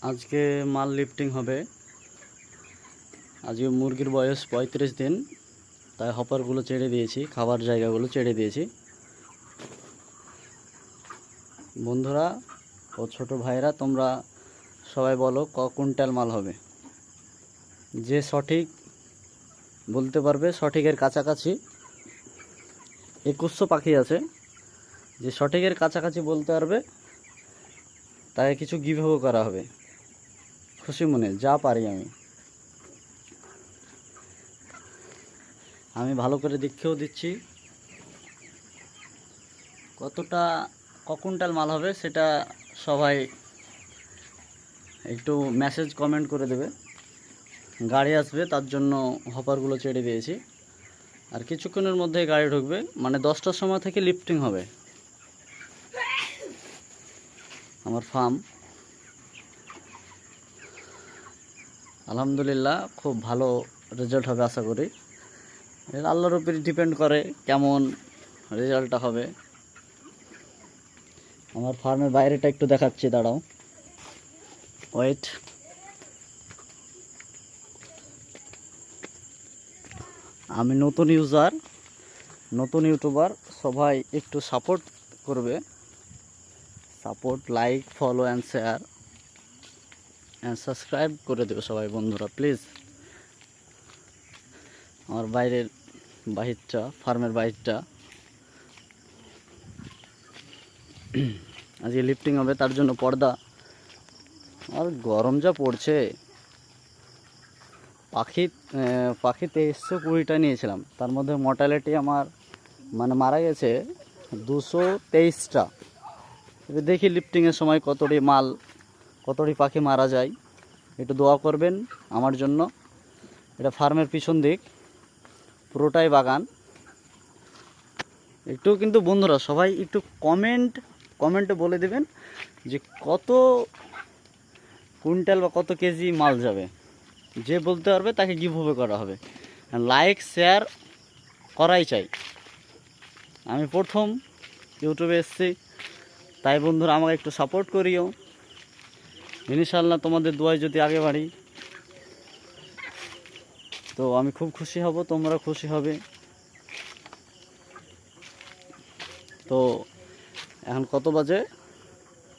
আজকে মাল লিফটিং হবে। আজকে মুরগির বয়স 35 দিন, তাই হপারগুলো ছেড়ে দিয়েছি, খাবার জায়গাগুলো ছেড়ে দিয়েছি। বন্ধুরা ও ছোট ভাইরা, তোমরা সবাই বলো ক কুইন্টাল মাল হবে। যে সঠিক বলতে পারবে, সঠিকের কাছাকাছি 2100 পাখি আছে, যে সঠিকের কাছাকাছি বলতে পারবে তাকে কিছু গিভও করা হবে। খুশি মনে যা পারি আমি ভালো করে দেখেও দিচ্ছি। কতটা ক কুইন্টাল মাল হবে সেটা সবাই একটু মেসেজ কমেন্ট করে দেবে। গাড়ি আসবে, তার জন্য হপারগুলো ছেড়ে দিয়েছি। আর কিছুক্ষণের মধ্যে গাড়ি ঢুকবে, মানে 10টার সময় থেকে লিফটিং হবে। আমার ফার্ম আলহামদুলিল্লাহ খুব ভালো রেজাল্ট হবে আশা করি। এর আল্লাহর উপর ডিপেন্ড করে কেমন রেজাল্টটা হবে। আমার ফার্মের বাইরেটা একটু দেখাচ্ছি, দাঁড়াও, ওয়েট। আমি নতুন ইউজার, নতুন ইউটিউবার, সবাই একটু সাপোর্ট করবে। Support, like, follow and share and subscribe করে দেবে সবাই বন্ধুরা প্লিজ। আমার বাহিরটা, ফার্মের বাহিরটা আজকে লিফটিং হবে, তার জন্য পর্দা। আর গরম যা পড়ছে, পাখি 2320টা নিয়েছিলাম, তার মধ্যে মর্টালিটি আমার মানে মারা গেছে 223টা। এবার দেখি লিফটিংয়ের সময় কতটি পাখি মারা যায়। একটু দোয়া করবেন আমার জন্য। এটা ফার্মের পিছন দিক, পুরোটাই বাগান। একটু কিন্তু বন্ধুরা সবাই একটু কমেন্টে বলে দেবেন যে কত কুইন্টাল বা কত কেজি মাল যাবে। যে বলতে পারবে তাকে গিভওয়ে করা হবে। লাইক শেয়ার করাই চাই। আমি প্রথম ইউটিউবে এসেছি, তাই বন্ধুরা আমাকে একটু সাপোর্ট করিও। ইনশাআল্লাহ তোমাদের দোয়ায় যদি আগে বাড়ি, তো আমি খুব খুশি হব, তোমরা খুশি হবে। তো এখন কত বাজে?